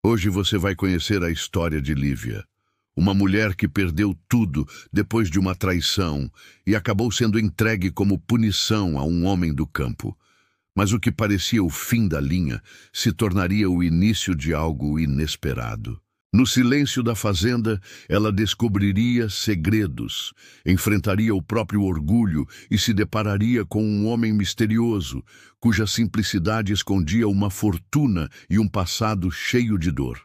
Hoje você vai conhecer a história de Lívia, uma mulher que perdeu tudo depois de uma traição e acabou sendo entregue como punição a um homem do campo. Mas o que parecia o fim da linha se tornaria o início de algo inesperado. No silêncio da fazenda, ela descobriria segredos, enfrentaria o próprio orgulho e se depararia com um homem misterioso, cuja simplicidade escondia uma fortuna e um passado cheio de dor.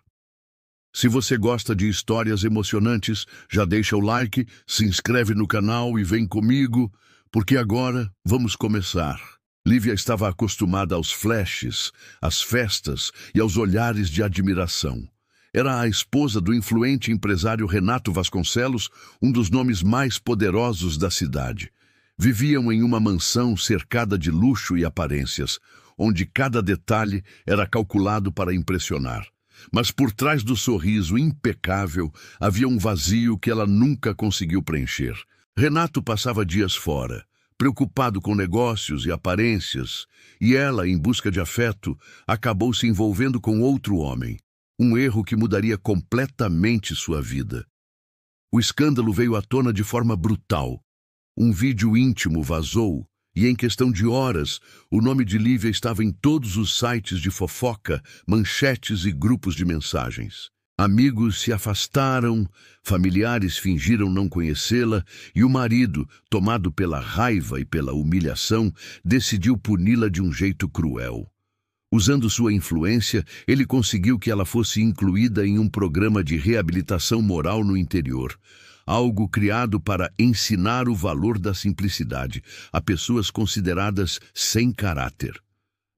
Se você gosta de histórias emocionantes, já deixa o like, se inscreve no canal e vem comigo, porque agora vamos começar. Lívia estava acostumada aos flashes, às festas e aos olhares de admiração. Era a esposa do influente empresário Renato Vasconcelos, um dos nomes mais poderosos da cidade. Viviam em uma mansão cercada de luxo e aparências, onde cada detalhe era calculado para impressionar. Mas por trás do sorriso impecável havia um vazio que ela nunca conseguiu preencher. Renato passava dias fora, preocupado com negócios e aparências, e ela, em busca de afeto, acabou se envolvendo com outro homem. Um erro que mudaria completamente sua vida. O escândalo veio à tona de forma brutal. Um vídeo íntimo vazou e, em questão de horas, o nome de Lívia estava em todos os sites de fofoca, manchetes e grupos de mensagens. Amigos se afastaram, familiares fingiram não conhecê-la e o marido, tomado pela raiva e pela humilhação, decidiu puni-la de um jeito cruel. Usando sua influência, ele conseguiu que ela fosse incluída em um programa de reabilitação moral no interior, algo criado para ensinar o valor da simplicidade a pessoas consideradas sem caráter.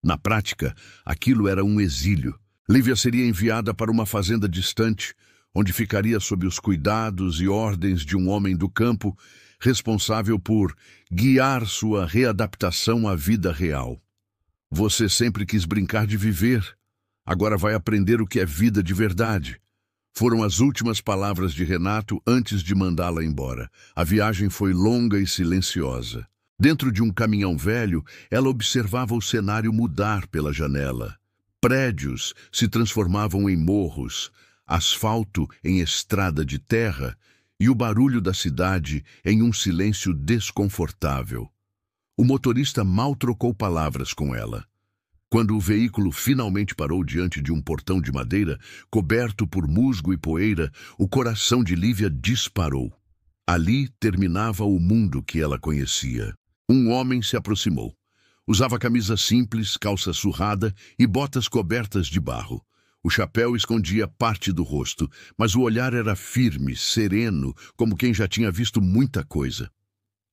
Na prática, aquilo era um exílio. Lívia seria enviada para uma fazenda distante, onde ficaria sob os cuidados e ordens de um homem do campo, responsável por guiar sua readaptação à vida real. Você sempre quis brincar de viver. Agora vai aprender o que é vida de verdade. Foram as últimas palavras de Renato antes de mandá-la embora. A viagem foi longa e silenciosa. Dentro de um caminhão velho, ela observava o cenário mudar pela janela. Prédios se transformavam em morros, asfalto em estrada de terra e o barulho da cidade em um silêncio desconfortável. O motorista mal trocou palavras com ela. Quando o veículo finalmente parou diante de um portão de madeira, coberto por musgo e poeira, o coração de Lívia disparou. Ali terminava o mundo que ela conhecia. Um homem se aproximou. Usava camisa simples, calça surrada e botas cobertas de barro. O chapéu escondia parte do rosto, mas o olhar era firme, sereno, como quem já tinha visto muita coisa.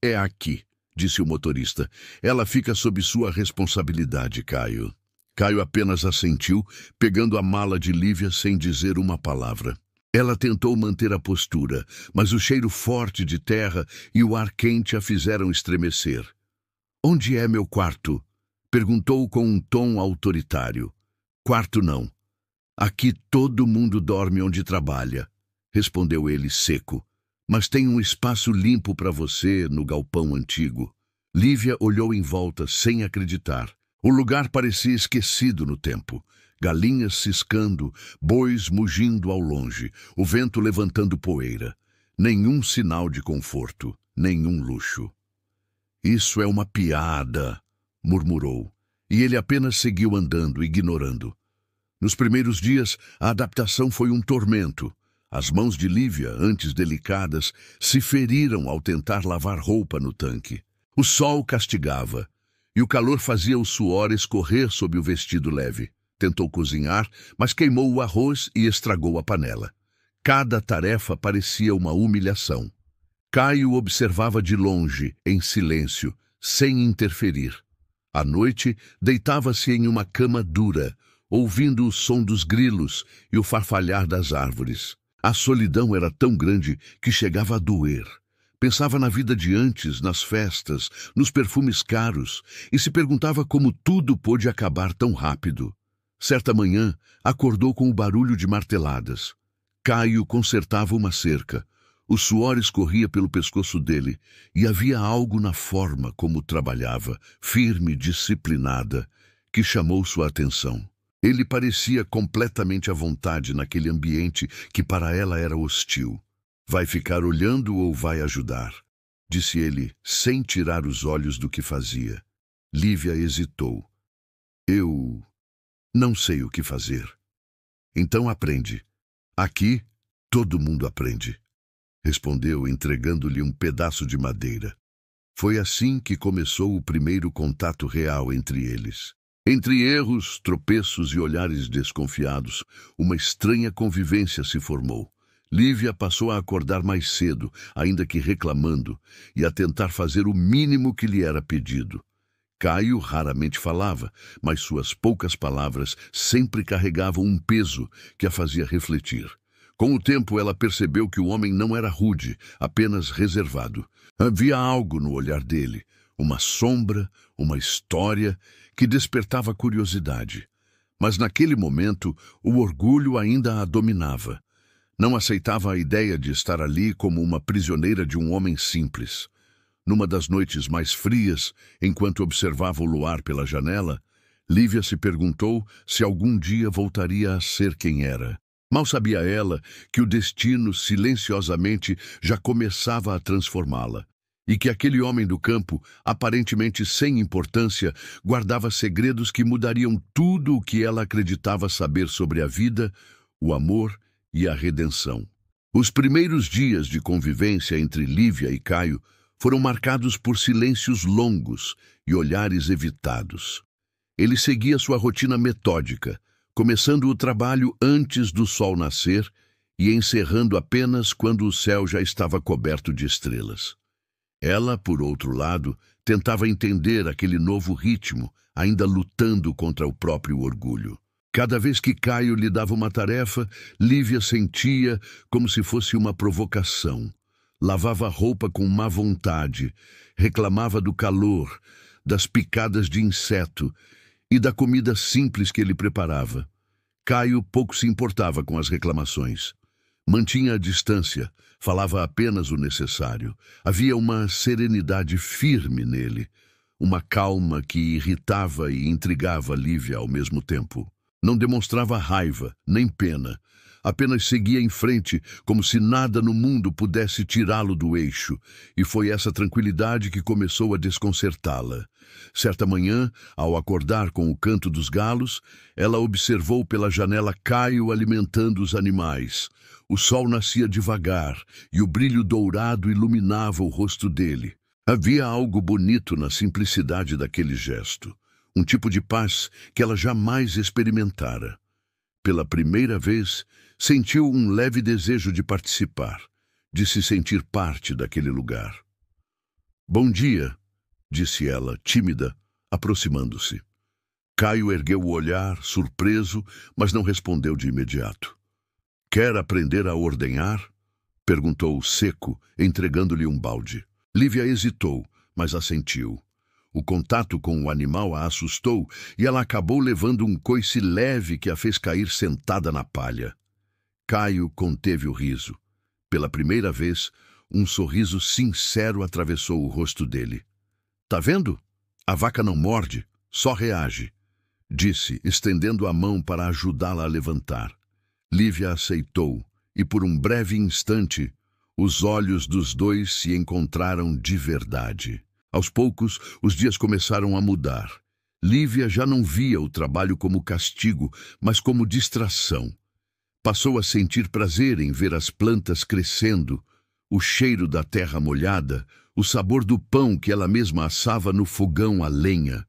"É aqui", disse o motorista. "Ela fica sob sua responsabilidade, Caio." Caio apenas assentiu, pegando a mala de Lívia sem dizer uma palavra. Ela tentou manter a postura, mas o cheiro forte de terra e o ar quente a fizeram estremecer. "Onde é meu quarto?" perguntou com um tom autoritário. "Quarto não. Aqui todo mundo dorme onde trabalha", respondeu ele seco. "Mas tem um espaço limpo para você no galpão antigo." Lívia olhou em volta sem acreditar. O lugar parecia esquecido no tempo. Galinhas ciscando, bois mugindo ao longe, o vento levantando poeira. Nenhum sinal de conforto, nenhum luxo. "Isso é uma piada", murmurou, e ele apenas seguiu andando, ignorando. Nos primeiros dias, a adaptação foi um tormento. As mãos de Lívia, antes delicadas, se feriram ao tentar lavar roupa no tanque. O sol castigava, e o calor fazia o suor escorrer sob o vestido leve. Tentou cozinhar, mas queimou o arroz e estragou a panela. Cada tarefa parecia uma humilhação. Caio observava de longe, em silêncio, sem interferir. À noite, deitava-se em uma cama dura, ouvindo o som dos grilos e o farfalhar das árvores. A solidão era tão grande que chegava a doer. Pensava na vida de antes, nas festas, nos perfumes caros, e se perguntava como tudo pôde acabar tão rápido. Certa manhã, acordou com o barulho de marteladas. Caio consertava uma cerca. O suor escorria pelo pescoço dele, e havia algo na forma como trabalhava, firme, disciplinada, que chamou sua atenção. Ele parecia completamente à vontade naquele ambiente que para ela era hostil. Vai ficar olhando ou vai ajudar? Disse ele, sem tirar os olhos do que fazia. Lívia hesitou. Eu não sei o que fazer. Então aprende. Aqui, todo mundo aprende. Respondeu, entregando-lhe um pedaço de madeira. Foi assim que começou o primeiro contato real entre eles. Entre erros, tropeços e olhares desconfiados, uma estranha convivência se formou. Lívia passou a acordar mais cedo, ainda que reclamando, e a tentar fazer o mínimo que lhe era pedido. Caio raramente falava, mas suas poucas palavras sempre carregavam um peso que a fazia refletir. Com o tempo, ela percebeu que o homem não era rude, apenas reservado. Havia algo no olhar dele, uma sombra, uma história que despertava curiosidade. Mas naquele momento, o orgulho ainda a dominava. Não aceitava a ideia de estar ali como uma prisioneira de um homem simples. Numa das noites mais frias, enquanto observava o luar pela janela, Lívia se perguntou se algum dia voltaria a ser quem era. Mal sabia ela que o destino silenciosamente já começava a transformá-la, e que aquele homem do campo, aparentemente sem importância, guardava segredos que mudariam tudo o que ela acreditava saber sobre a vida, o amor e a redenção. Os primeiros dias de convivência entre Lívia e Caio foram marcados por silêncios longos e olhares evitados. Ele seguia sua rotina metódica, começando o trabalho antes do sol nascer e encerrando apenas quando o céu já estava coberto de estrelas. Ela, por outro lado, tentava entender aquele novo ritmo, ainda lutando contra o próprio orgulho. Cada vez que Caio lhe dava uma tarefa, Lívia sentia como se fosse uma provocação. Lavava a roupa com má vontade, reclamava do calor, das picadas de inseto e da comida simples que ele preparava. Caio pouco se importava com as reclamações. Mantinha a distância, falava apenas o necessário. Havia uma serenidade firme nele, uma calma que irritava e intrigava Lívia ao mesmo tempo. Não demonstrava raiva, nem pena. Apenas seguia em frente, como se nada no mundo pudesse tirá-lo do eixo, e foi essa tranquilidade que começou a desconcertá-la. Certa manhã, ao acordar com o canto dos galos, ela observou pela janela Caio alimentando os animais. O sol nascia devagar, e o brilho dourado iluminava o rosto dele. Havia algo bonito na simplicidade daquele gesto, um tipo de paz que ela jamais experimentara. Pela primeira vez, sentiu um leve desejo de participar, de se sentir parte daquele lugar. "Bom dia", disse ela, tímida, aproximando-se. Caio ergueu o olhar, surpreso, mas não respondeu de imediato. "Quer aprender a ordenhar?" perguntou seco, entregando-lhe um balde. Lívia hesitou, mas assentiu. O contato com o animal a assustou e ela acabou levando um coice leve que a fez cair sentada na palha. Caio conteve o riso. Pela primeira vez, um sorriso sincero atravessou o rosto dele. "Tá vendo? A vaca não morde, só reage", disse, estendendo a mão para ajudá-la a levantar. Lívia aceitou, e por um breve instante, os olhos dos dois se encontraram de verdade. Aos poucos, os dias começaram a mudar. Lívia já não via o trabalho como castigo, mas como distração. Passou a sentir prazer em ver as plantas crescendo, o cheiro da terra molhada, o sabor do pão que ela mesma assava no fogão a lenha.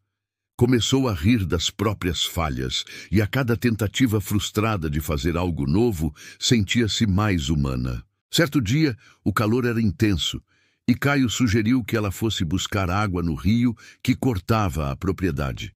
Começou a rir das próprias falhas, e a cada tentativa frustrada de fazer algo novo, sentia-se mais humana. Certo dia, o calor era intenso, e Caio sugeriu que ela fosse buscar água no rio que cortava a propriedade.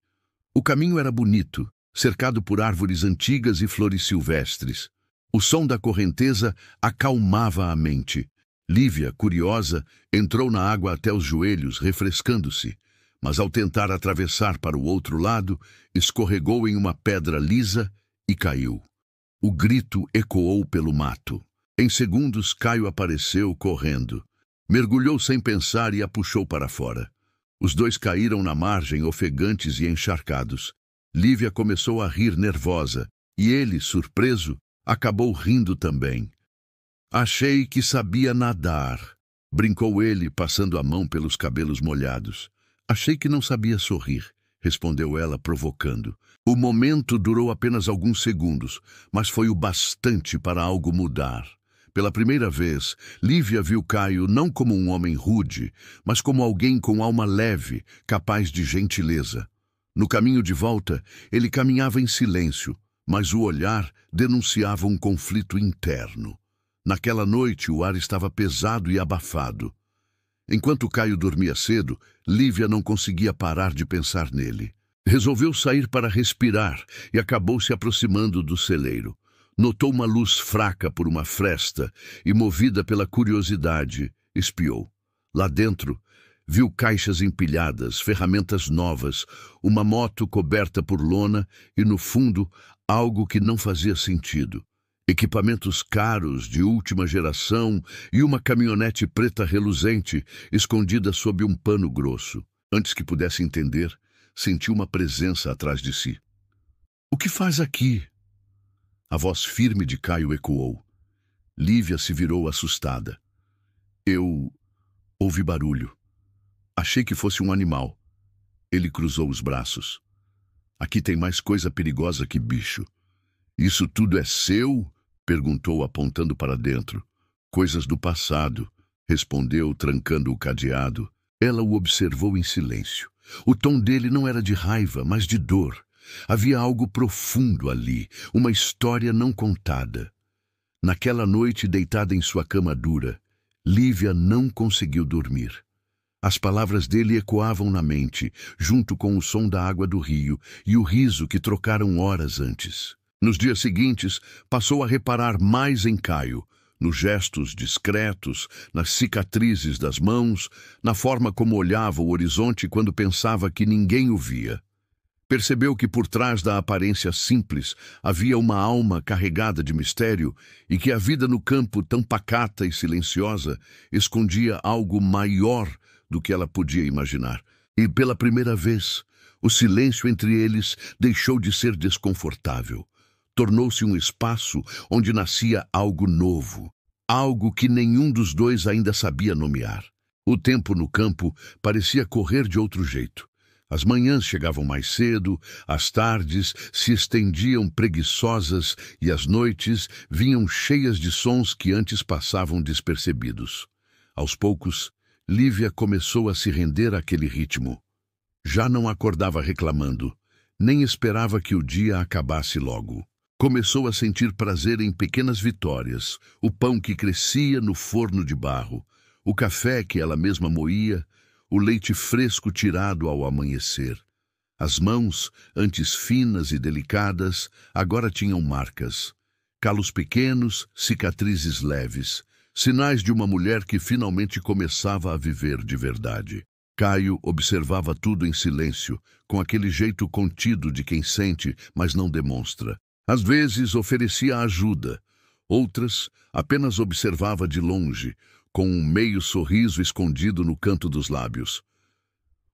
O caminho era bonito, cercado por árvores antigas e flores silvestres. O som da correnteza acalmava a mente. Lívia, curiosa, entrou na água até os joelhos, refrescando-se, mas ao tentar atravessar para o outro lado, escorregou em uma pedra lisa e caiu. O grito ecoou pelo mato. Em segundos, Caio apareceu correndo. Mergulhou sem pensar e a puxou para fora. Os dois caíram na margem, ofegantes e encharcados. Lívia começou a rir nervosa, e ele, surpreso, acabou rindo também. Achei que sabia nadar, brincou ele, passando a mão pelos cabelos molhados. Achei que não sabia sorrir, respondeu ela, provocando. O momento durou apenas alguns segundos, mas foi o bastante para algo mudar. Pela primeira vez, Lívia viu Caio não como um homem rude, mas como alguém com alma leve, capaz de gentileza. No caminho de volta, ele caminhava em silêncio, mas o olhar denunciava um conflito interno. Naquela noite, o ar estava pesado e abafado. Enquanto Caio dormia cedo, Lívia não conseguia parar de pensar nele. Resolveu sair para respirar e acabou se aproximando do celeiro. Notou uma luz fraca por uma fresta e, movida pela curiosidade, espiou. Lá dentro, viu caixas empilhadas, ferramentas novas, uma moto coberta por lona e, no fundo, algo que não fazia sentido. Equipamentos caros, de última geração, e uma caminhonete preta reluzente, escondida sob um pano grosso. Antes que pudesse entender, sentiu uma presença atrás de si. "O que faz aqui?" A voz firme de Caio ecoou. Lívia se virou assustada. "Eu ouvi barulho. Achei que fosse um animal." Ele cruzou os braços. "Aqui tem mais coisa perigosa que bicho." "Isso tudo é seu?" perguntou, apontando para dentro. "Coisas do passado", respondeu, trancando o cadeado. Ela o observou em silêncio. O tom dele não era de raiva, mas de dor. Havia algo profundo ali, uma história não contada. Naquela noite, deitada em sua cama dura, Lívia não conseguiu dormir. As palavras dele ecoavam na mente, junto com o som da água do rio e o riso que trocaram horas antes. Nos dias seguintes, passou a reparar mais em Caio, nos gestos discretos, nas cicatrizes das mãos, na forma como olhava o horizonte quando pensava que ninguém o via. Percebeu que por trás da aparência simples havia uma alma carregada de mistério e que a vida no campo, tão pacata e silenciosa, escondia algo maior do que ela podia imaginar. E pela primeira vez, o silêncio entre eles deixou de ser desconfortável. Tornou-se um espaço onde nascia algo novo, algo que nenhum dos dois ainda sabia nomear. O tempo no campo parecia correr de outro jeito. As manhãs chegavam mais cedo, as tardes se estendiam preguiçosas e as noites vinham cheias de sons que antes passavam despercebidos. Aos poucos, Lívia começou a se render àquele ritmo. Já não acordava reclamando, nem esperava que o dia acabasse logo. Começou a sentir prazer em pequenas vitórias, o pão que crescia no forno de barro, o café que ela mesma moía, o leite fresco tirado ao amanhecer. As mãos, antes finas e delicadas, agora tinham marcas. Calos pequenos, cicatrizes leves, sinais de uma mulher que finalmente começava a viver de verdade. Caio observava tudo em silêncio, com aquele jeito contido de quem sente, mas não demonstra. Às vezes oferecia ajuda, outras apenas observava de longe, com um meio sorriso escondido no canto dos lábios.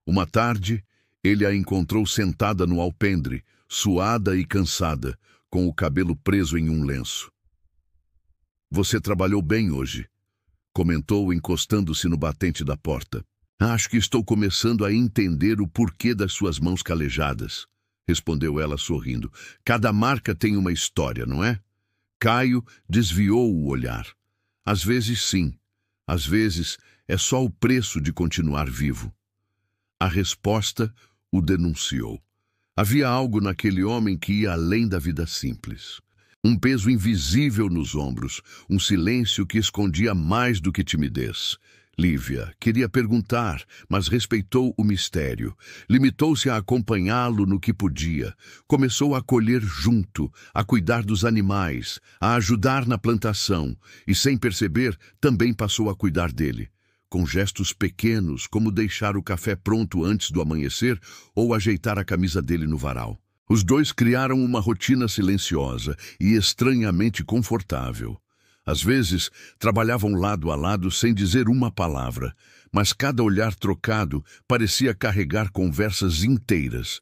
Uma tarde, ele a encontrou sentada no alpendre, suada e cansada, com o cabelo preso em um lenço. "Você trabalhou bem hoje", comentou, encostando-se no batente da porta. "Acho que estou começando a entender o porquê das suas mãos calejadas", respondeu ela sorrindo. "Cada marca tem uma história, não é?" Caio desviou o olhar. "Às vezes sim, às vezes é só o preço de continuar vivo." A resposta o denunciou. Havia algo naquele homem que ia além da vida simples. Um peso invisível nos ombros, um silêncio que escondia mais do que timidez. Lívia queria perguntar, mas respeitou o mistério. Limitou-se a acompanhá-lo no que podia. Começou a colher junto, a cuidar dos animais, a ajudar na plantação e, sem perceber, também passou a cuidar dele. Com gestos pequenos, como deixar o café pronto antes do amanhecer ou ajeitar a camisa dele no varal. Os dois criaram uma rotina silenciosa e estranhamente confortável. Às vezes, trabalhavam lado a lado sem dizer uma palavra, mas cada olhar trocado parecia carregar conversas inteiras.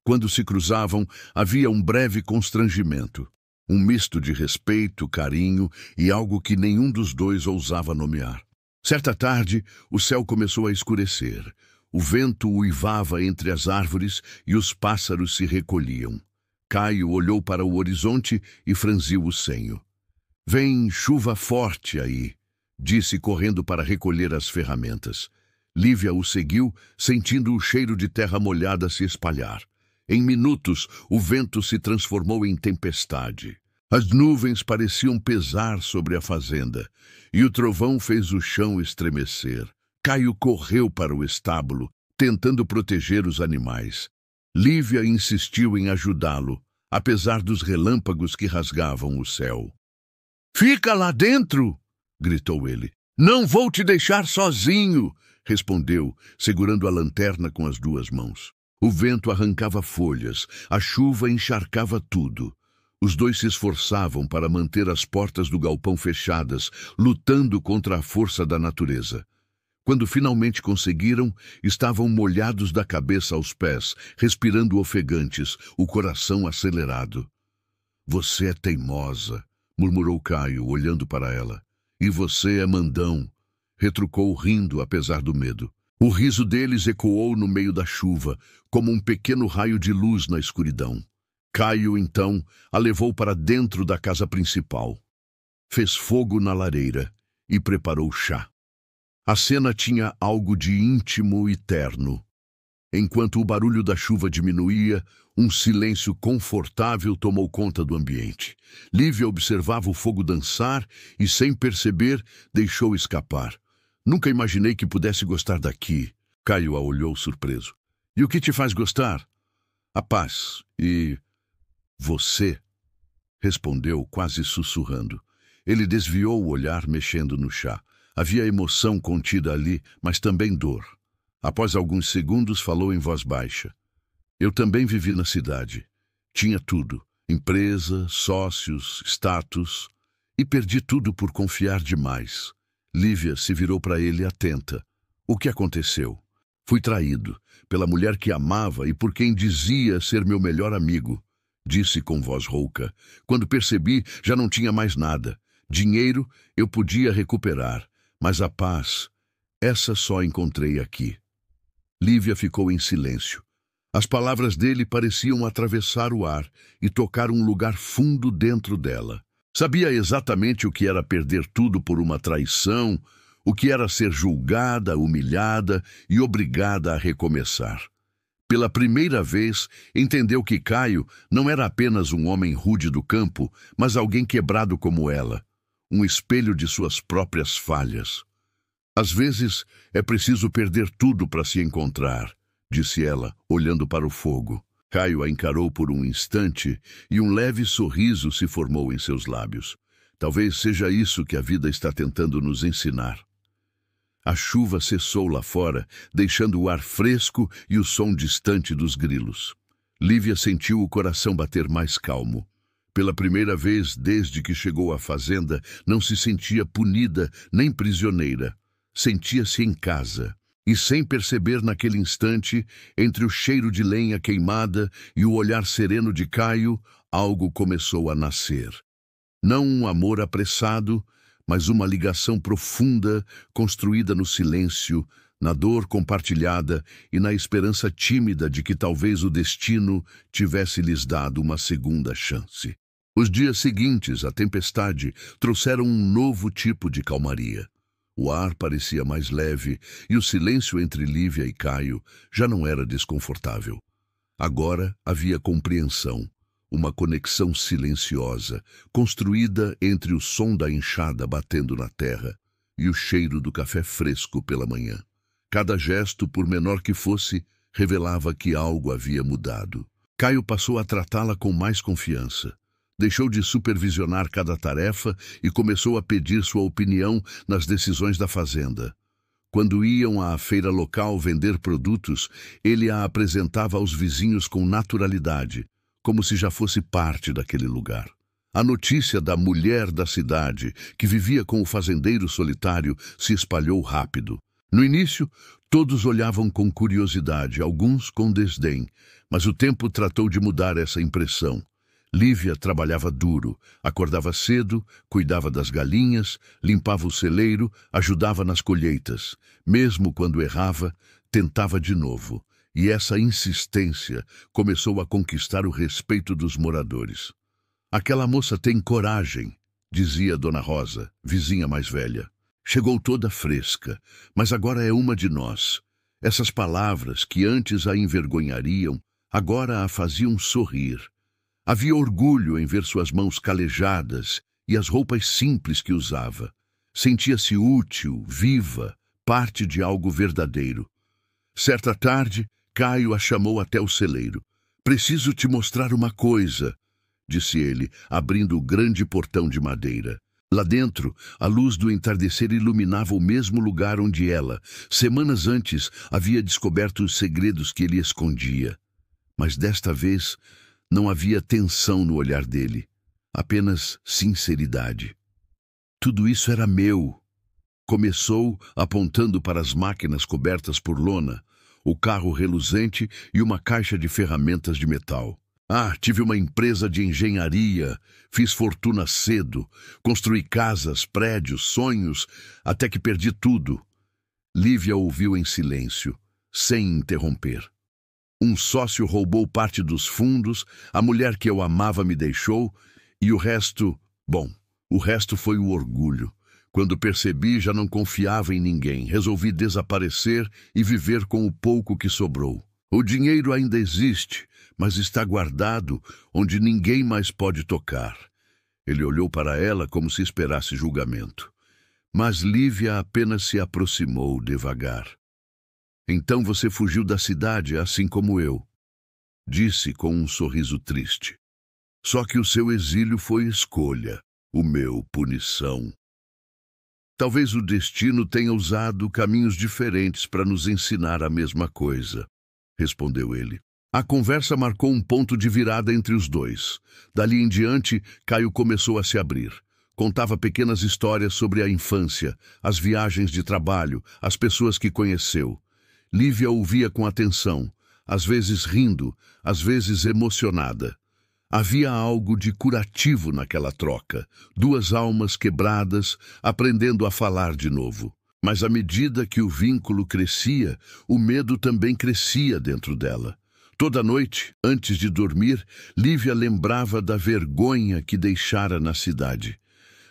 Quando se cruzavam, havia um breve constrangimento, um misto de respeito, carinho e algo que nenhum dos dois ousava nomear. Certa tarde, o céu começou a escurecer. O vento uivava entre as árvores e os pássaros se recolhiam. Caio olhou para o horizonte e franziu o senho. "Vem chuva forte aí", disse correndo para recolher as ferramentas. Lívia o seguiu, sentindo o cheiro de terra molhada se espalhar. Em minutos, o vento se transformou em tempestade. As nuvens pareciam pesar sobre a fazenda, e o trovão fez o chão estremecer. Caio correu para o estábulo, tentando proteger os animais. Lívia insistiu em ajudá-lo, apesar dos relâmpagos que rasgavam o céu. "Fica lá dentro!" gritou ele. "Não vou te deixar sozinho!" respondeu, segurando a lanterna com as duas mãos. O vento arrancava folhas, a chuva encharcava tudo. Os dois se esforçavam para manter as portas do galpão fechadas, lutando contra a força da natureza. Quando finalmente conseguiram, estavam molhados da cabeça aos pés, respirando ofegantes, o coração acelerado. "Você é teimosa", murmurou Caio, olhando para ela. "E você é mandão", retrucou rindo apesar do medo. O riso deles ecoou no meio da chuva, como um pequeno raio de luz na escuridão. Caio, então, a levou para dentro da casa principal. Fez fogo na lareira e preparou chá. A cena tinha algo de íntimo e terno. Enquanto o barulho da chuva diminuía, um silêncio confortável tomou conta do ambiente. Lívia observava o fogo dançar e, sem perceber, deixou escapar. "Nunca imaginei que pudesse gostar daqui." Caio a olhou surpreso. "E o que te faz gostar?" "A paz. E você?" respondeu, quase sussurrando. Ele desviou o olhar, mexendo no chá. Havia emoção contida ali, mas também dor. Após alguns segundos, falou em voz baixa. "Eu também vivi na cidade. Tinha tudo. Empresa, sócios, status. E perdi tudo por confiar demais." Lívia se virou para ele atenta. "O que aconteceu?" "Fui traído, pela mulher que amava e por quem dizia ser meu melhor amigo", disse com voz rouca. "Quando percebi, já não tinha mais nada. Dinheiro eu podia recuperar, mas a paz, essa só encontrei aqui." Lívia ficou em silêncio. As palavras dele pareciam atravessar o ar e tocar um lugar fundo dentro dela. Sabia exatamente o que era perder tudo por uma traição, o que era ser julgada, humilhada e obrigada a recomeçar. Pela primeira vez, entendeu que Caio não era apenas um homem rude do campo, mas alguém quebrado como ela, um espelho de suas próprias falhas. "Às vezes, é preciso perder tudo para se encontrar", disse ela, olhando para o fogo. Caio a encarou por um instante e um leve sorriso se formou em seus lábios. "Talvez seja isso que a vida está tentando nos ensinar." A chuva cessou lá fora, deixando o ar fresco e o som distante dos grilos. Lívia sentiu o coração bater mais calmo. Pela primeira vez desde que chegou à fazenda, não se sentia punida nem prisioneira. Sentia-se em casa. E sem perceber naquele instante, entre o cheiro de lenha queimada e o olhar sereno de Caio, algo começou a nascer. Não um amor apressado, mas uma ligação profunda, construída no silêncio, na dor compartilhada e na esperança tímida de que talvez o destino tivesse lhes dado uma segunda chance. Os dias seguintes, a tempestade, trouxeram um novo tipo de calmaria. O ar parecia mais leve e o silêncio entre Lívia e Caio já não era desconfortável. Agora havia compreensão, uma conexão silenciosa, construída entre o som da enxada batendo na terra e o cheiro do café fresco pela manhã. Cada gesto, por menor que fosse, revelava que algo havia mudado. Caio passou a tratá-la com mais confiança. Deixou de supervisionar cada tarefa e começou a pedir sua opinião nas decisões da fazenda. Quando iam à feira local vender produtos, ele a apresentava aos vizinhos com naturalidade, como se já fosse parte daquele lugar. A notícia da mulher da cidade, que vivia com o fazendeiro solitário, se espalhou rápido. No início, todos olhavam com curiosidade, alguns com desdém, Mas o tempo tratou de mudar essa impressão. Lívia trabalhava duro, acordava cedo, cuidava das galinhas, limpava o celeiro, ajudava nas colheitas. Mesmo quando errava, tentava de novo. E essa insistência começou a conquistar o respeito dos moradores. "Aquela moça tem coragem", dizia Dona Rosa, vizinha mais velha. "Chegou toda fresca, mas agora é uma de nós." Essas palavras, que antes a envergonhariam, agora a faziam sorrir. Havia orgulho em ver suas mãos calejadas e as roupas simples que usava. Sentia-se útil, viva, parte de algo verdadeiro. Certa tarde, Caio a chamou até o celeiro. "Preciso te mostrar uma coisa", disse ele, abrindo o grande portão de madeira. Lá dentro, a luz do entardecer iluminava o mesmo lugar onde ela, semanas antes, havia descoberto os segredos que ele escondia. Mas desta vez, não havia tensão no olhar dele, apenas sinceridade. "Tudo isso era meu", começou apontando para as máquinas cobertas por lona, o carro reluzente e uma caixa de ferramentas de metal. Tive uma empresa de engenharia, fiz fortuna cedo, construí casas, prédios, sonhos, até que perdi tudo." Lívia ouviu em silêncio, sem interromper. "Um sócio roubou parte dos fundos, a mulher que eu amava me deixou, e o resto foi o orgulho. Quando percebi, já não confiava em ninguém. Resolvi desaparecer e viver com o pouco que sobrou. O dinheiro ainda existe, mas está guardado onde ninguém mais pode tocar." Ele olhou para ela como se esperasse julgamento. Mas Lívia apenas se aproximou devagar. "Então você fugiu da cidade, assim como eu", disse com um sorriso triste. "Só que o seu exílio foi escolha, o meu, punição. Talvez o destino tenha usado caminhos diferentes para nos ensinar a mesma coisa", respondeu ele. A conversa marcou um ponto de virada entre os dois. Dali em diante, Caio começou a se abrir. Contava pequenas histórias sobre a infância, as viagens de trabalho, as pessoas que conheceu. Lívia ouvia com atenção, às vezes rindo, às vezes emocionada. Havia algo de curativo naquela troca, duas almas quebradas, aprendendo a falar de novo. Mas à medida que o vínculo crescia, o medo também crescia dentro dela. Toda noite, antes de dormir, Lívia lembrava da vergonha que deixara na cidade.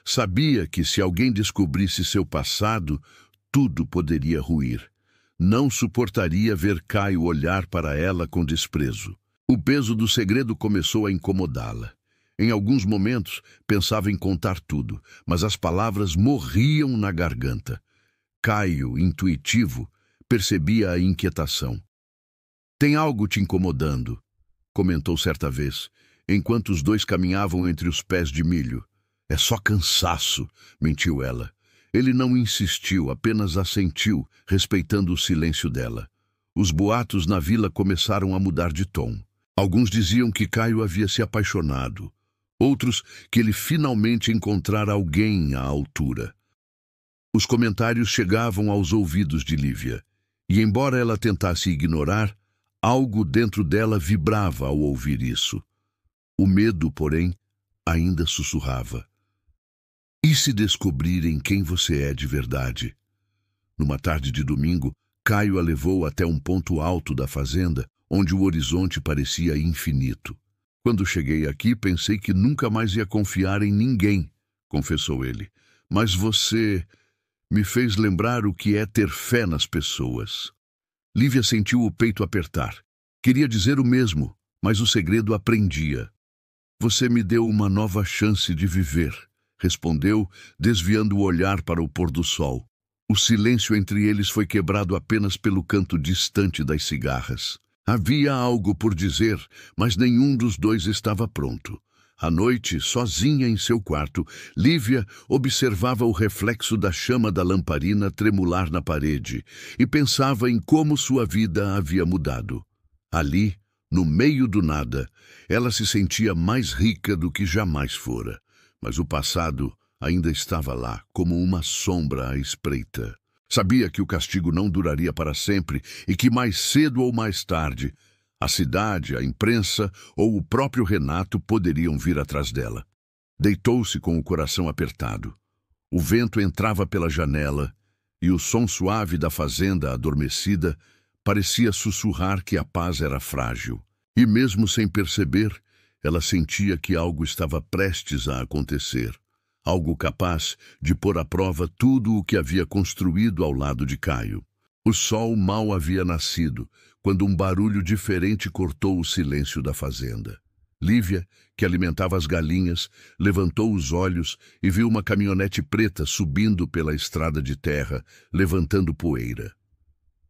Sabia que se alguém descobrisse seu passado, tudo poderia ruir. Não suportaria ver Caio olhar para ela com desprezo. O peso do segredo começou a incomodá-la. Em alguns momentos, pensava em contar tudo, mas as palavras morriam na garganta. Caio, intuitivo, percebia a inquietação. "Tem algo te incomodando", comentou certa vez, enquanto os dois caminhavam entre os pés de milho. "É só cansaço", mentiu ela. Ele não insistiu, apenas assentiu, respeitando o silêncio dela. Os boatos na vila começaram a mudar de tom. Alguns diziam que Caio havia se apaixonado. Outros que ele finalmente encontrara alguém à altura. Os comentários chegavam aos ouvidos de Lívia. E embora ela tentasse ignorar, algo dentro dela vibrava ao ouvir isso. O medo, porém, ainda sussurrava. "E se descobrirem quem você é de verdade?" Numa tarde de domingo, Caio a levou até um ponto alto da fazenda, onde o horizonte parecia infinito. "Quando cheguei aqui, pensei que nunca mais ia confiar em ninguém", confessou ele. "Mas você me fez lembrar o que é ter fé nas pessoas." Lívia sentiu o peito apertar. Queria dizer o mesmo, mas o segredo a prendia. "Você me deu uma nova chance de viver", respondeu, desviando o olhar para o pôr do sol. O silêncio entre eles foi quebrado apenas pelo canto distante das cigarras. Havia algo por dizer, mas nenhum dos dois estava pronto. À noite, sozinha em seu quarto, Lívia observava o reflexo da chama da lamparina tremular na parede e pensava em como sua vida havia mudado. Ali, no meio do nada, ela se sentia mais rica do que jamais fora. Mas o passado ainda estava lá, como uma sombra à espreita. Sabia que o castigo não duraria para sempre e que mais cedo ou mais tarde A cidade, a imprensa ou o próprio Renato poderiam vir atrás dela. Deitou-se com o coração apertado. O vento entrava pela janela e o som suave da fazenda adormecida parecia sussurrar que a paz era frágil. E mesmo sem perceber, ela sentia que algo estava prestes a acontecer. Algo capaz de pôr à prova tudo o que havia construído ao lado de Caio. O sol mal havia nascido, quando um barulho diferente cortou o silêncio da fazenda. Lívia, que alimentava as galinhas, levantou os olhos e viu uma caminhonete preta subindo pela estrada de terra, levantando poeira.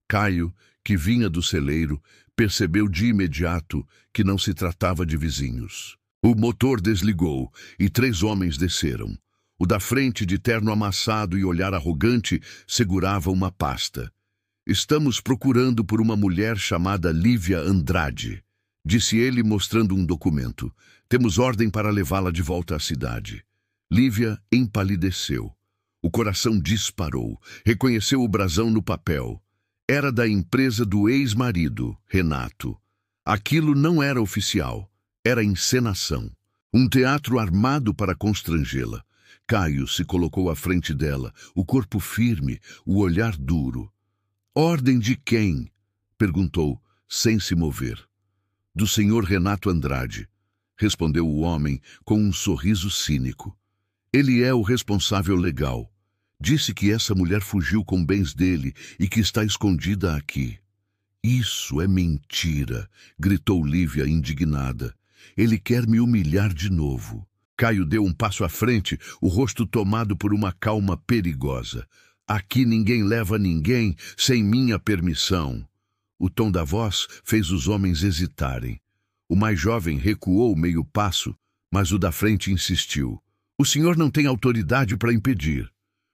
Caio, que vinha do celeiro, percebeu de imediato que não se tratava de vizinhos. O motor desligou e 3 homens desceram. O da frente, de terno amassado e olhar arrogante, segurava uma pasta. "Estamos procurando por uma mulher chamada Lívia Andrade", disse ele, mostrando um documento. "Temos ordem para levá-la de volta à cidade." Lívia empalideceu. O coração disparou. Reconheceu o brasão no papel. Era da empresa do ex-marido, Renato. Aquilo não era oficial. Era encenação. Um teatro armado para constrangê-la. Caio se colocou à frente dela, o corpo firme, o olhar duro. "Ordem de quem?" perguntou, sem se mover. "Do senhor Renato Andrade", respondeu o homem com um sorriso cínico. "Ele é o responsável legal. Disse que essa mulher fugiu com bens dele e que está escondida aqui." "Isso é mentira", gritou Lívia indignada. "Ele quer me humilhar de novo." Caio deu um passo à frente, o rosto tomado por uma calma perigosa. "Aqui ninguém leva ninguém sem minha permissão." O tom da voz fez os homens hesitarem. O mais jovem recuou meio passo, mas o da frente insistiu. "O senhor não tem autoridade para impedir."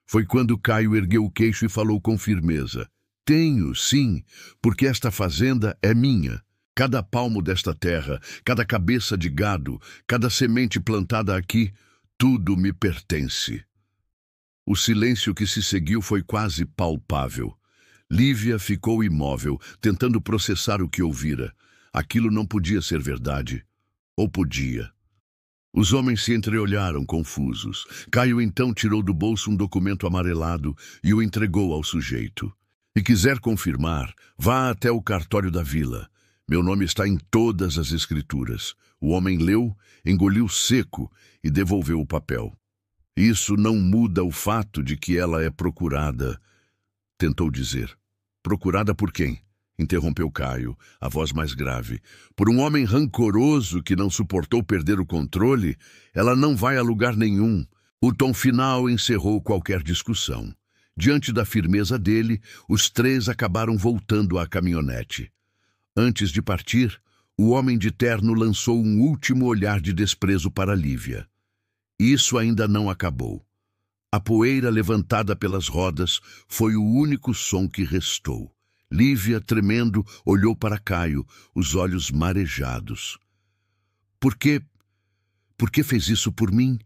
Foi quando Caio ergueu o queixo e falou com firmeza. "Tenho, sim, porque esta fazenda é minha. Cada palmo desta terra, cada cabeça de gado, cada semente plantada aqui, tudo me pertence." O silêncio que se seguiu foi quase palpável. Lívia ficou imóvel, tentando processar o que ouvira. Aquilo não podia ser verdade. Ou podia? Os homens se entreolharam, confusos. Caio então tirou do bolso um documento amarelado e o entregou ao sujeito. "Se quiser confirmar, vá até o cartório da vila. Meu nome está em todas as escrituras." O homem leu, engoliu seco e devolveu o papel. "Isso não muda o fato de que ela é procurada", tentou dizer. "Procurada por quem?" interrompeu Caio, a voz mais grave. "Por um homem rancoroso que não suportou perder o controle? Ela não vai a lugar nenhum." O tom final encerrou qualquer discussão. Diante da firmeza dele, os 3 acabaram voltando à caminhonete. Antes de partir, o homem de terno lançou um último olhar de desprezo para Lívia. Isso ainda não acabou. A poeira levantada pelas rodas foi o único som que restou. Lívia, tremendo, olhou para Caio, os olhos marejados. Por que fez isso por mim?"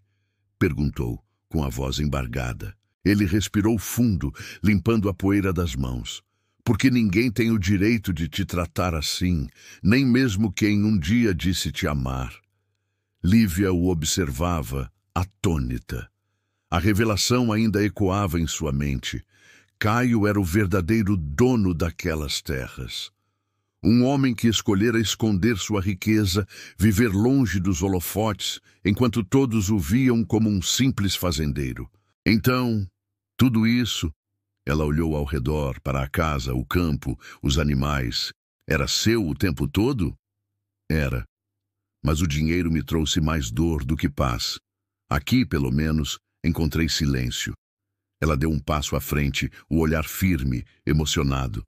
perguntou, com a voz embargada. Ele respirou fundo, limpando a poeira das mãos. "Porque ninguém tem o direito de te tratar assim, nem mesmo quem um dia disse te amar." Lívia o observava, atônita. A revelação ainda ecoava em sua mente. Caio era o verdadeiro dono daquelas terras. Um homem que escolhera esconder sua riqueza, viver longe dos holofotes, enquanto todos o viam como um simples fazendeiro. Então, tudo isso, ela olhou ao redor, para a casa, o campo, os animais. Era seu o tempo todo? Era. Mas o dinheiro me trouxe mais dor do que paz. Aqui, pelo menos, encontrei silêncio. Ela deu um passo à frente, o olhar firme, emocionado.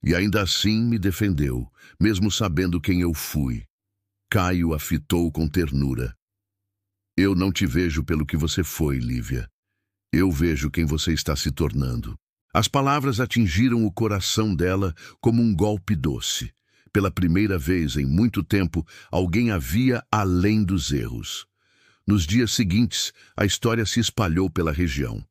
E ainda assim me defendeu, mesmo sabendo quem eu fui. Caio a fitou com ternura. "Eu não te vejo pelo que você foi, Lívia. Eu vejo quem você está se tornando." As palavras atingiram o coração dela como um golpe doce. Pela primeira vez em muito tempo, alguém a via além dos erros. Nos dias seguintes, a história se espalhou pela região.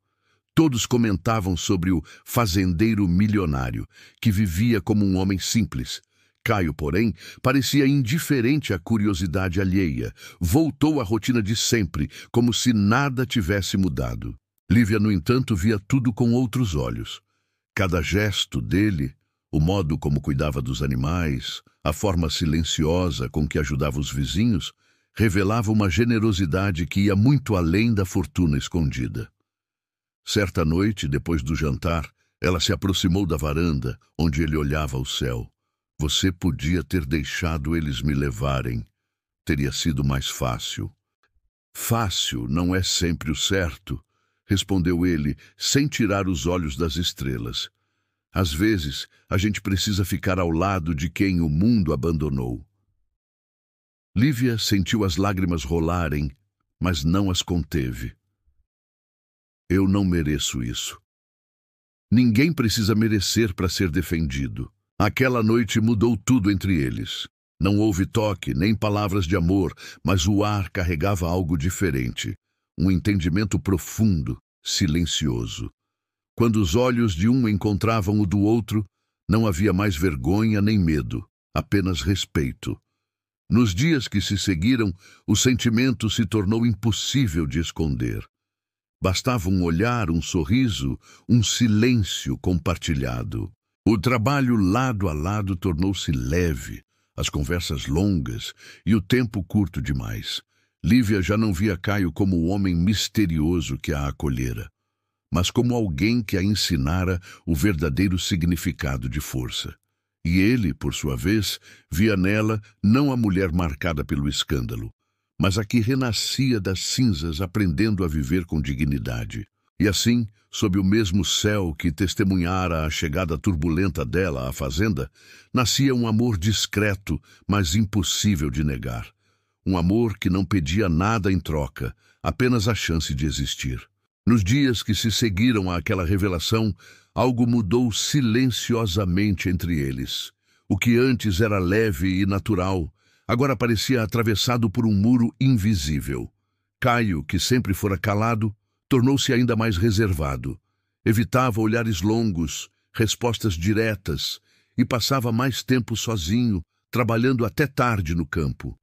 Todos comentavam sobre o fazendeiro milionário, que vivia como um homem simples. Caio, porém, parecia indiferente à curiosidade alheia. Voltou à rotina de sempre, como se nada tivesse mudado. Lívia, no entanto, via tudo com outros olhos. Cada gesto dele, o modo como cuidava dos animais, a forma silenciosa com que ajudava os vizinhos, revelava uma generosidade que ia muito além da fortuna escondida. Certa noite, depois do jantar, ela se aproximou da varanda, onde ele olhava o céu. Você podia ter deixado eles me levarem. Teria sido mais fácil. Fácil não é sempre o certo, respondeu ele, sem tirar os olhos das estrelas. Às vezes, a gente precisa ficar ao lado de quem o mundo abandonou. Lívia sentiu as lágrimas rolarem, mas não as conteve. Eu não mereço isso. Ninguém precisa merecer para ser defendido. Aquela noite mudou tudo entre eles. Não houve toque, nem palavras de amor, mas o ar carregava algo diferente. Um entendimento profundo, silencioso. Quando os olhos de um encontravam o do outro, não havia mais vergonha nem medo, apenas respeito. Nos dias que se seguiram, o sentimento se tornou impossível de esconder. Bastava um olhar, um sorriso, um silêncio compartilhado. O trabalho lado a lado tornou-se leve, as conversas longas e o tempo curto demais. Lívia já não via Caio como o homem misterioso que a acolhera, mas como alguém que a ensinara o verdadeiro significado de força. E ele, por sua vez, via nela não a mulher marcada pelo escândalo, mas a que renascia das cinzas aprendendo a viver com dignidade. E assim, sob o mesmo céu que testemunhara a chegada turbulenta dela à fazenda, nascia um amor discreto, mas impossível de negar. Um amor que não pedia nada em troca, apenas a chance de existir. Nos dias que se seguiram àquela revelação, algo mudou silenciosamente entre eles. O que antes era leve e natural, agora parecia atravessado por um muro invisível. Caio, que sempre fora calado, tornou-se ainda mais reservado. Evitava olhares longos, respostas diretas, e passava mais tempo sozinho, trabalhando até tarde no campo.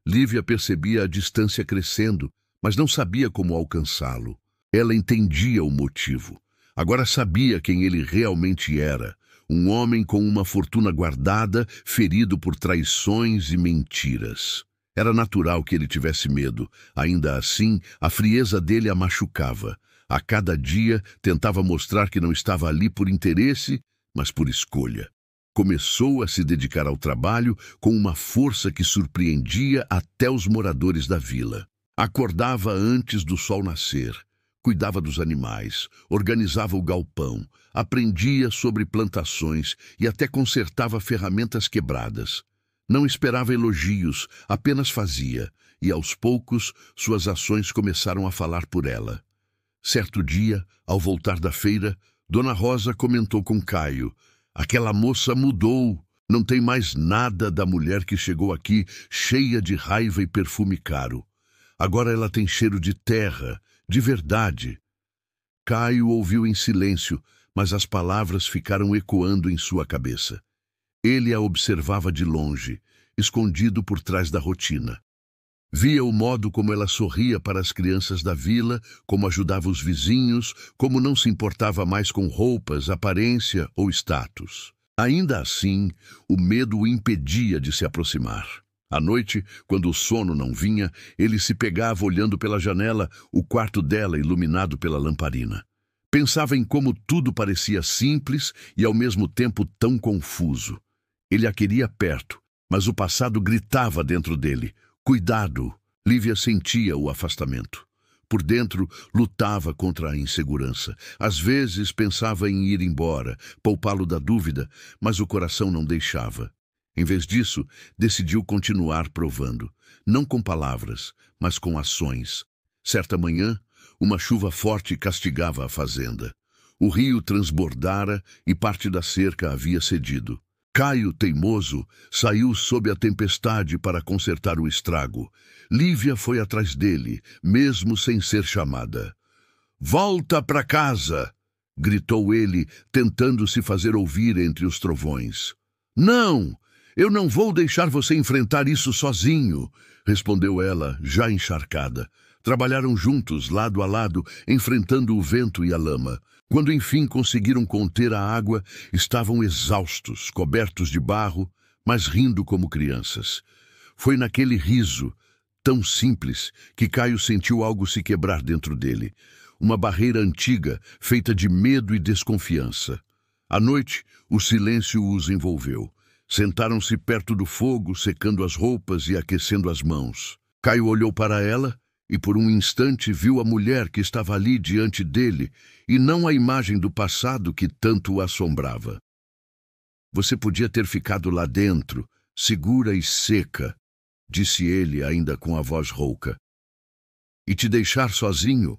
Lívia percebia a distância crescendo, mas não sabia como alcançá-lo. Ela entendia o motivo. Agora sabia quem ele realmente era. Um homem com uma fortuna guardada, ferido por traições e mentiras. Era natural que ele tivesse medo. Ainda assim, a frieza dele a machucava. A cada dia, tentava mostrar que não estava ali por interesse, mas por escolha. Começou a se dedicar ao trabalho com uma força que surpreendia até os moradores da vila. Acordava antes do sol nascer. Cuidava dos animais, organizava o galpão, aprendia sobre plantações e até consertava ferramentas quebradas. Não esperava elogios, apenas fazia, e aos poucos suas ações começaram a falar por ela. Certo dia, ao voltar da feira, Dona Rosa comentou com Caio: "Aquela moça mudou, não tem mais nada da mulher que chegou aqui cheia de raiva e perfume caro. Agora ela tem cheiro de terra, de verdade." Caio ouviu em silêncio, mas as palavras ficaram ecoando em sua cabeça. Ele a observava de longe, escondido por trás da rotina. Via o modo como ela sorria para as crianças da vila, como ajudava os vizinhos, como não se importava mais com roupas, aparência ou status. Ainda assim, o medo o impedia de se aproximar. À noite, quando o sono não vinha, ele se pegava olhando pela janela, o quarto dela iluminado pela lamparina. Pensava em como tudo parecia simples e ao mesmo tempo tão confuso. Ele a queria perto, mas o passado gritava dentro dele: "Cuidado!" Lívia sentia o afastamento. Por dentro, lutava contra a insegurança. Às vezes pensava em ir embora, poupá-lo da dúvida, mas o coração não deixava. Em vez disso, decidiu continuar provando, não com palavras, mas com ações. Certa manhã, uma chuva forte castigava a fazenda. O rio transbordara e parte da cerca havia cedido. Caio, teimoso, saiu sob a tempestade para consertar o estrago. Lívia foi atrás dele, mesmo sem ser chamada. "Volta para casa!" gritou ele, tentando se fazer ouvir entre os trovões. "Não! Eu não vou deixar você enfrentar isso sozinho, respondeu ela, já encharcada. Trabalharam juntos, lado a lado, enfrentando o vento e a lama. Quando enfim conseguiram conter a água, estavam exaustos, cobertos de barro, mas rindo como crianças. Foi naquele riso, tão simples, que Caio sentiu algo se quebrar dentro dele. Uma barreira antiga, feita de medo e desconfiança. À noite, o silêncio os envolveu. Sentaram-se perto do fogo, secando as roupas e aquecendo as mãos. Caio olhou para ela e por um instante viu a mulher que estava ali diante dele e não a imagem do passado que tanto o assombrava. Você podia ter ficado lá dentro, segura e seca, disse ele ainda com a voz rouca. E te deixar sozinho?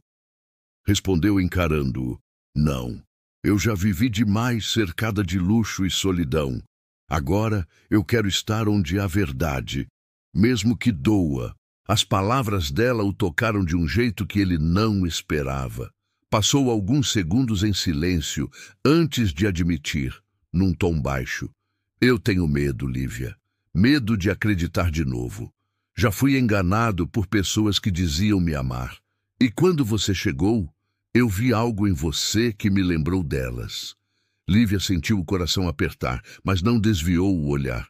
Respondeu encarando-o. Não, eu já vivi demais cercada de luxo e solidão. Agora eu quero estar onde há verdade, mesmo que doa. As palavras dela o tocaram de um jeito que ele não esperava. Passou alguns segundos em silêncio, antes de admitir, num tom baixo. Eu tenho medo, Lívia. Medo de acreditar de novo. Já fui enganado por pessoas que diziam me amar. E quando você chegou, eu vi algo em você que me lembrou delas. Lívia sentiu o coração apertar, mas não desviou o olhar.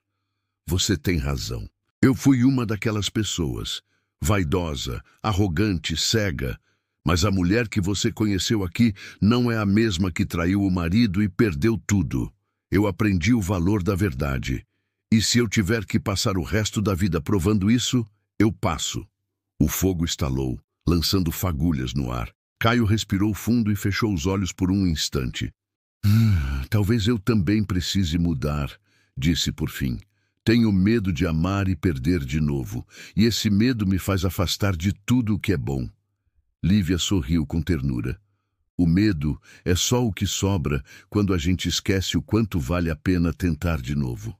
Você tem razão. Eu fui uma daquelas pessoas, vaidosa, arrogante, cega. Mas a mulher que você conheceu aqui não é a mesma que traiu o marido e perdeu tudo. Eu aprendi o valor da verdade. E se eu tiver que passar o resto da vida provando isso, eu passo. O fogo estalou, lançando fagulhas no ar. Caio respirou fundo e fechou os olhos por um instante. Talvez eu também precise mudar, disse por fim. Tenho medo de amar e perder de novo, e esse medo me faz afastar de tudo o que é bom. Lívia sorriu com ternura. O medo é só o que sobra quando a gente esquece o quanto vale a pena tentar de novo.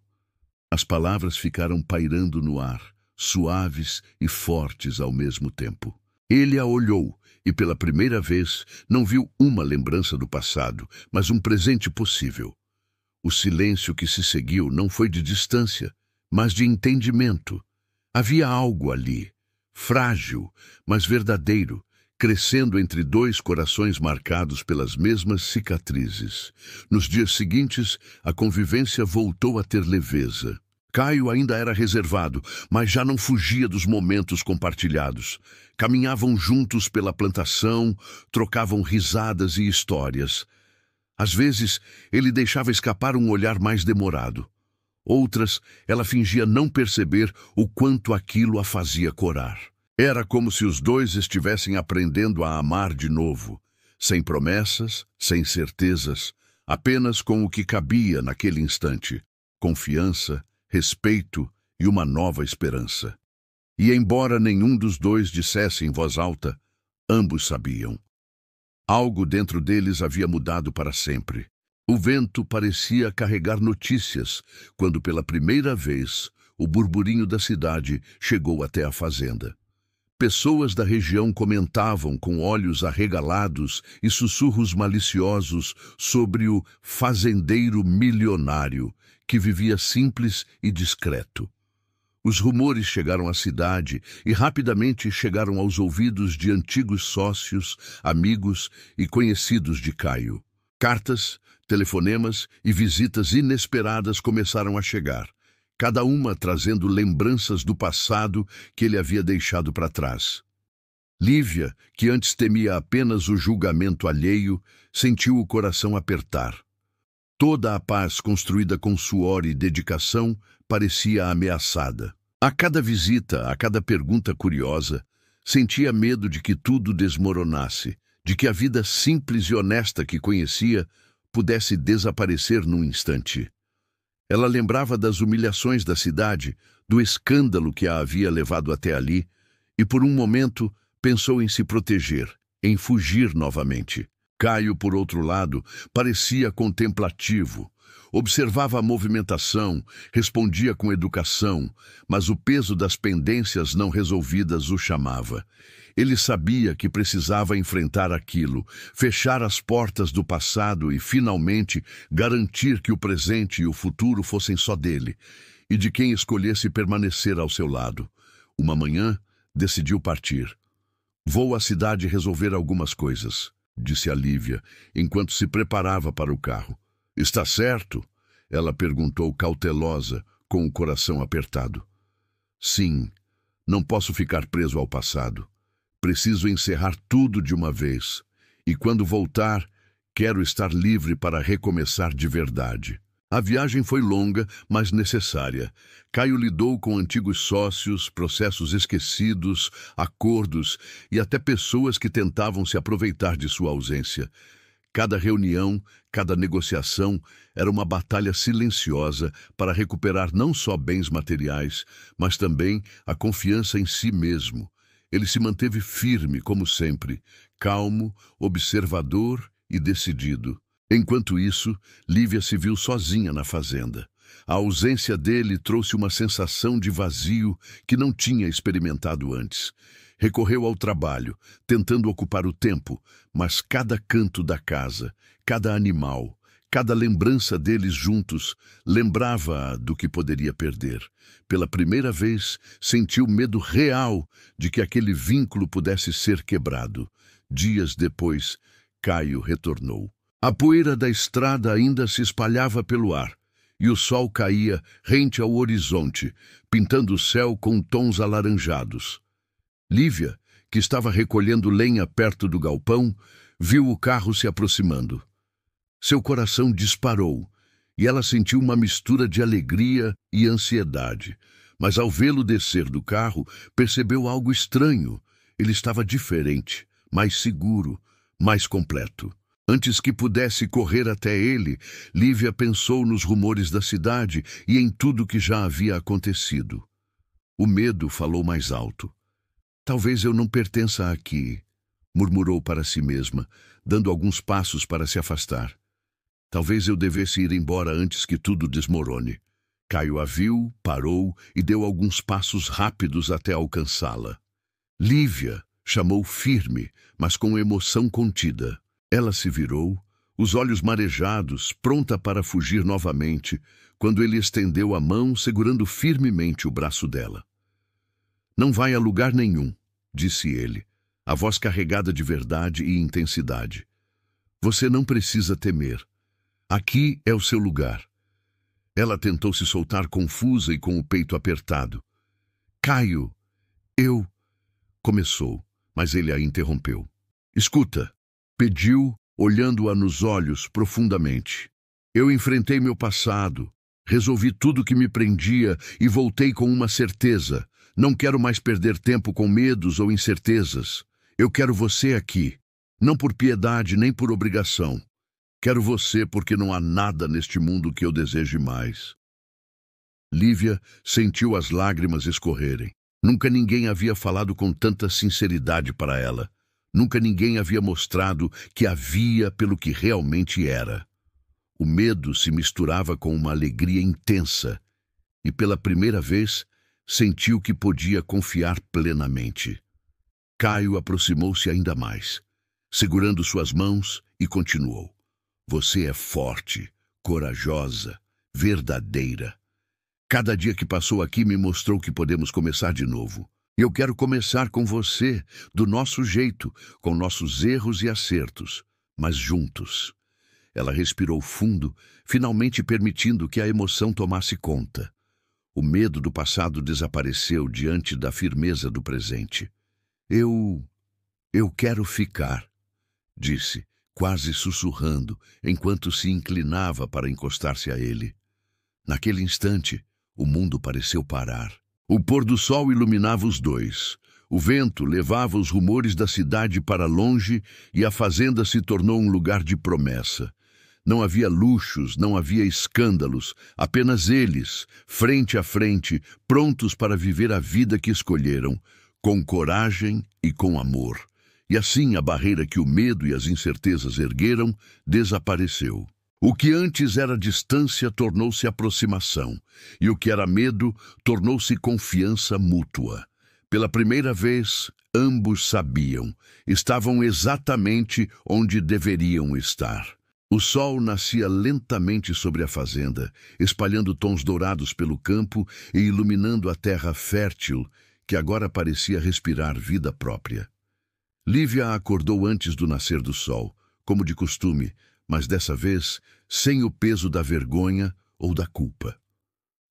As palavras ficaram pairando no ar, suaves e fortes ao mesmo tempo. Ele a olhou e, pela primeira vez, não viu uma lembrança do passado, mas um presente possível. O silêncio que se seguiu não foi de distância, mas de entendimento. Havia algo ali, frágil, mas verdadeiro, crescendo entre dois corações marcados pelas mesmas cicatrizes. Nos dias seguintes, a convivência voltou a ter leveza. Caio ainda era reservado, mas já não fugia dos momentos compartilhados. Caminhavam juntos pela plantação, trocavam risadas e histórias. Às vezes, ele deixava escapar um olhar mais demorado. Outras, ela fingia não perceber o quanto aquilo a fazia corar. Era como se os dois estivessem aprendendo a amar de novo, sem promessas, sem certezas, apenas com o que cabia naquele instante: confiança, respeito e uma nova esperança. E embora nenhum dos dois dissesse em voz alta, ambos sabiam. Algo dentro deles havia mudado para sempre. O vento parecia carregar notícias quando, pela primeira vez, o burburinho da cidade chegou até a fazenda. Pessoas da região comentavam com olhos arregalados e sussurros maliciosos sobre o fazendeiro milionário que vivia simples e discreto. Os rumores chegaram à cidade e rapidamente chegaram aos ouvidos de antigos sócios, amigos e conhecidos de Caio. Cartas, telefonemas e visitas inesperadas começaram a chegar, cada uma trazendo lembranças do passado que ele havia deixado para trás. Lívia, que antes temia apenas o julgamento alheio, sentiu o coração apertar. Toda a paz construída com suor e dedicação parecia ameaçada. A cada visita, a cada pergunta curiosa, sentia medo de que tudo desmoronasse, de que a vida simples e honesta que conhecia pudesse desaparecer num instante. Ela lembrava das humilhações da cidade, do escândalo que a havia levado até ali, e por um momento pensou em se proteger, em fugir novamente. Caio, por outro lado, parecia contemplativo. Observava a movimentação, respondia com educação, mas o peso das pendências não resolvidas o chamava. Ele sabia que precisava enfrentar aquilo, fechar as portas do passado e, finalmente, garantir que o presente e o futuro fossem só dele. e de quem escolhesse permanecer ao seu lado. Uma manhã, decidiu partir. Vou à cidade resolver algumas coisas, disse a Lívia, enquanto se preparava para o carro. Está certo? Ela perguntou cautelosa, com o coração apertado. Sim, não posso ficar preso ao passado. Preciso encerrar tudo de uma vez. E quando voltar, quero estar livre para recomeçar de verdade. A viagem foi longa, mas necessária. Caio lidou com antigos sócios, processos esquecidos, acordos e até pessoas que tentavam se aproveitar de sua ausência. Cada reunião, cada negociação era uma batalha silenciosa para recuperar não só bens materiais, mas também a confiança em si mesmo. Ele se manteve firme, como sempre, calmo, observador e decidido. Enquanto isso, Lívia se viu sozinha na fazenda. A ausência dele trouxe uma sensação de vazio que não tinha experimentado antes. Recorreu ao trabalho, tentando ocupar o tempo, mas cada canto da casa, cada animal, cada lembrança deles juntos, lembrava-a do que poderia perder. Pela primeira vez, sentiu medo real de que aquele vínculo pudesse ser quebrado. Dias depois, Caio retornou. A poeira da estrada ainda se espalhava pelo ar, e o sol caía rente ao horizonte, pintando o céu com tons alaranjados. Lívia, que estava recolhendo lenha perto do galpão, viu o carro se aproximando. Seu coração disparou, e ela sentiu uma mistura de alegria e ansiedade. Mas ao vê-lo descer do carro, percebeu algo estranho. Ele estava diferente, mais seguro, mais completo. Antes que pudesse correr até ele, Lívia pensou nos rumores da cidade e em tudo que já havia acontecido. O medo falou mais alto. Talvez eu não pertença aqui, murmurou para si mesma, dando alguns passos para se afastar. Talvez eu devesse ir embora antes que tudo desmorone. Caio a viu, parou e deu alguns passos rápidos até alcançá-la. Lívia, chamou firme, mas com emoção contida. Ela se virou, os olhos marejados, pronta para fugir novamente, quando ele estendeu a mão, segurando firmemente o braço dela. Não vai a lugar nenhum, disse ele, a voz carregada de verdade e intensidade. Você não precisa temer. Aqui é o seu lugar. Ela tentou se soltar confusa e com o peito apertado. Caio, eu... Começou, mas ele a interrompeu. Escuta, pediu, olhando-a nos olhos profundamente. Eu enfrentei meu passado, resolvi tudo que me prendia e voltei com uma certeza. Não quero mais perder tempo com medos ou incertezas. Eu quero você aqui, não por piedade nem por obrigação. Quero você porque não há nada neste mundo que eu deseje mais. Lívia sentiu as lágrimas escorrerem. Nunca ninguém havia falado com tanta sinceridade para ela. Nunca ninguém havia mostrado que a via pelo que realmente era. O medo se misturava com uma alegria intensa, e pela primeira vez sentiu que podia confiar plenamente. Caio aproximou-se ainda mais, segurando suas mãos, e continuou. Você é forte, corajosa, verdadeira. Cada dia que passou aqui me mostrou que podemos começar de novo. Eu quero começar com você, do nosso jeito, com nossos erros e acertos, mas juntos. Ela respirou fundo, finalmente permitindo que a emoção tomasse conta. O medo do passado desapareceu diante da firmeza do presente. Eu quero ficar, disse, quase sussurrando, enquanto se inclinava para encostar-se a ele. Naquele instante, o mundo pareceu parar. O pôr do sol iluminava os dois. O vento levava os rumores da cidade para longe e a fazenda se tornou um lugar de promessa. Não havia luxos, não havia escândalos, apenas eles, frente a frente, prontos para viver a vida que escolheram, com coragem e com amor. E assim a barreira que o medo e as incertezas ergueram desapareceu. O que antes era distância tornou-se aproximação, e o que era medo tornou-se confiança mútua. Pela primeira vez, ambos sabiam, estavam exatamente onde deveriam estar. O sol nascia lentamente sobre a fazenda, espalhando tons dourados pelo campo e iluminando a terra fértil, que agora parecia respirar vida própria. Lívia acordou antes do nascer do sol, como de costume, mas dessa vez sem o peso da vergonha ou da culpa.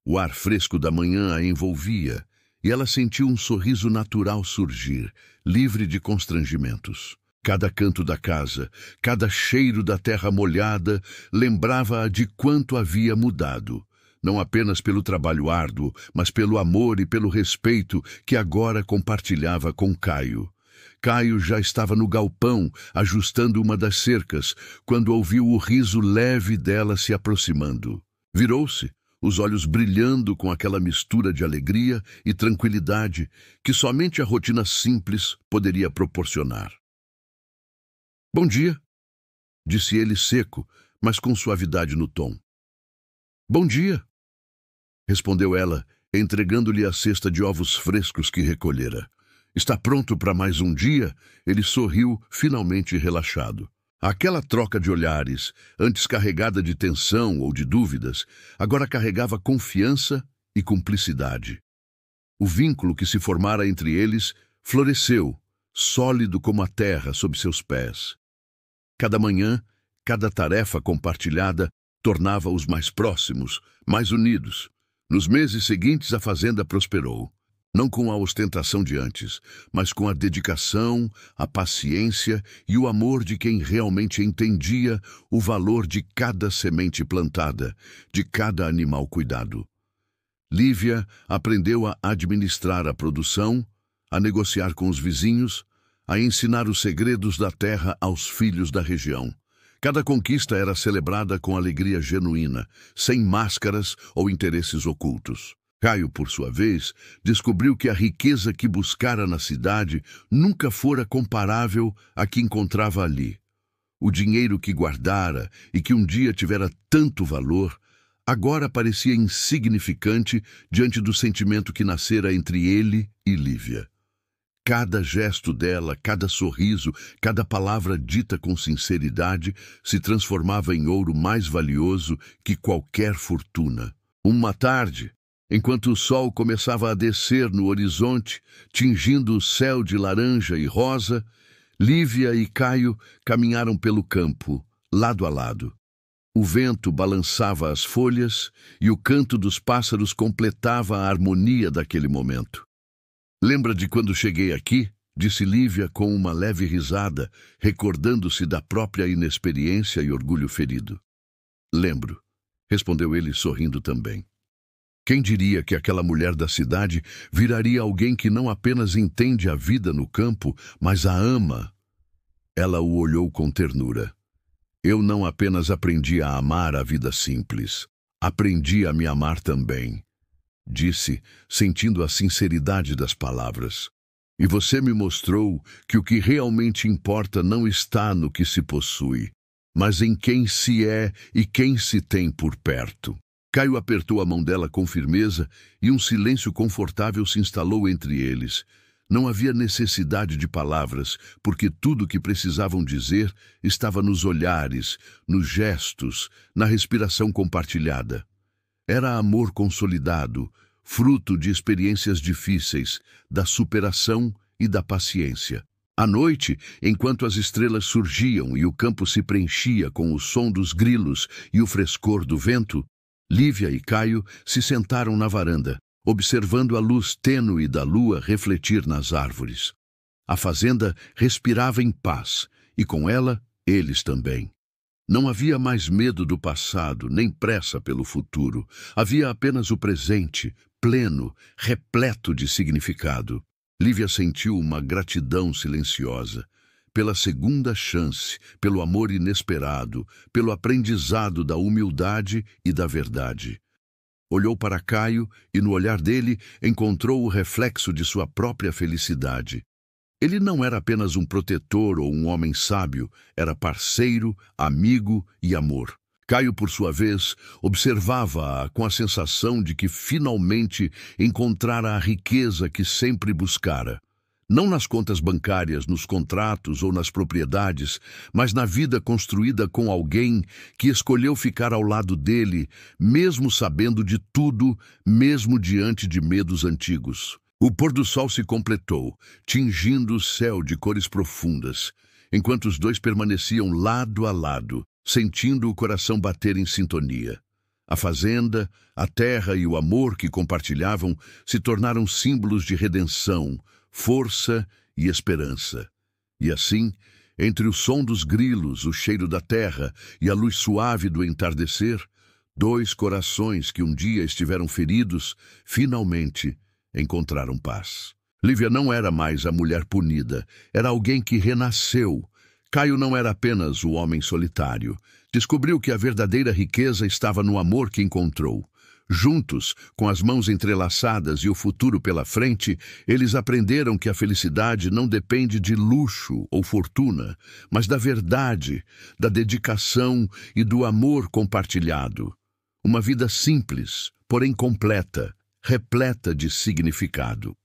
O ar fresco da manhã a envolvia e ela sentiu um sorriso natural surgir, livre de constrangimentos. Cada canto da casa, cada cheiro da terra molhada lembrava-a de quanto havia mudado, não apenas pelo trabalho árduo, mas pelo amor e pelo respeito que agora compartilhava com Caio. Caio já estava no galpão, ajustando uma das cercas, quando ouviu o riso leve dela se aproximando. Virou-se, os olhos brilhando com aquela mistura de alegria e tranquilidade que somente a rotina simples poderia proporcionar. "Bom dia", disse ele seco, mas com suavidade no tom. "Bom dia", respondeu ela, entregando-lhe a cesta de ovos frescos que recolhera. "Está pronto para mais um dia?" Ele sorriu, finalmente relaxado. Aquela troca de olhares, antes carregada de tensão ou de dúvidas, agora carregava confiança e cumplicidade. O vínculo que se formara entre eles floresceu, sólido como a terra sob seus pés. Cada manhã, cada tarefa compartilhada tornava-os mais próximos, mais unidos. Nos meses seguintes, a fazenda prosperou. Não com a ostentação de antes, mas com a dedicação, a paciência e o amor de quem realmente entendia o valor de cada semente plantada, de cada animal cuidado. Lívia aprendeu a administrar a produção, a negociar com os vizinhos, a ensinar os segredos da terra aos filhos da região. Cada conquista era celebrada com alegria genuína, sem máscaras ou interesses ocultos. Caio, por sua vez, descobriu que a riqueza que buscara na cidade nunca fora comparável à que encontrava ali. O dinheiro que guardara e que um dia tivera tanto valor, agora parecia insignificante diante do sentimento que nascera entre ele e Lívia. Cada gesto dela, cada sorriso, cada palavra dita com sinceridade se transformava em ouro mais valioso que qualquer fortuna. Uma tarde, enquanto o sol começava a descer no horizonte, tingindo o céu de laranja e rosa, Lívia e Caio caminharam pelo campo, lado a lado. O vento balançava as folhas e o canto dos pássaros completava a harmonia daquele momento. "Lembra de quando cheguei aqui?", disse Lívia com uma leve risada, recordando-se da própria inexperiência e orgulho ferido. "Lembro", respondeu ele sorrindo também. Quem diria que aquela mulher da cidade viraria alguém que não apenas entende a vida no campo, mas a ama? Ela o olhou com ternura. "Eu não apenas aprendi a amar a vida simples, aprendi a me amar também", disse, sentindo a sinceridade das palavras. "E você me mostrou que o que realmente importa não está no que se possui, mas em quem se é e quem se tem por perto." Caio apertou a mão dela com firmeza e um silêncio confortável se instalou entre eles. Não havia necessidade de palavras, porque tudo o que precisavam dizer estava nos olhares, nos gestos, na respiração compartilhada. Era amor consolidado, fruto de experiências difíceis, da superação e da paciência. À noite, enquanto as estrelas surgiam e o campo se preenchia com o som dos grilos e o frescor do vento, Lívia e Caio se sentaram na varanda, observando a luz tênue da lua refletir nas árvores. A fazenda respirava em paz, e com ela, eles também. Não havia mais medo do passado, nem pressa pelo futuro. Havia apenas o presente, pleno, repleto de significado. Lívia sentiu uma gratidão silenciosa. Pela segunda chance, pelo amor inesperado, pelo aprendizado da humildade e da verdade. Olhou para Caio e no olhar dele encontrou o reflexo de sua própria felicidade. Ele não era apenas um protetor ou um homem sábio, era parceiro, amigo e amor. Caio, por sua vez, observava-a com a sensação de que finalmente encontrara a riqueza que sempre buscara. Não nas contas bancárias, nos contratos ou nas propriedades, mas na vida construída com alguém que escolheu ficar ao lado dele, mesmo sabendo de tudo, mesmo diante de medos antigos. O pôr do sol se completou, tingindo o céu de cores profundas, enquanto os dois permaneciam lado a lado, sentindo o coração bater em sintonia. A fazenda, a terra e o amor que compartilhavam se tornaram símbolos de redenção, força e esperança. E assim, entre o som dos grilos, o cheiro da terra e a luz suave do entardecer, dois corações que um dia estiveram feridos, finalmente encontraram paz. Lívia não era mais a mulher punida, era alguém que renasceu. Caio não era apenas o homem solitário. Descobriu que a verdadeira riqueza estava no amor que encontrou. Juntos, com as mãos entrelaçadas e o futuro pela frente, eles aprenderam que a felicidade não depende de luxo ou fortuna, mas da verdade, da dedicação e do amor compartilhado. Uma vida simples, porém completa, repleta de significado.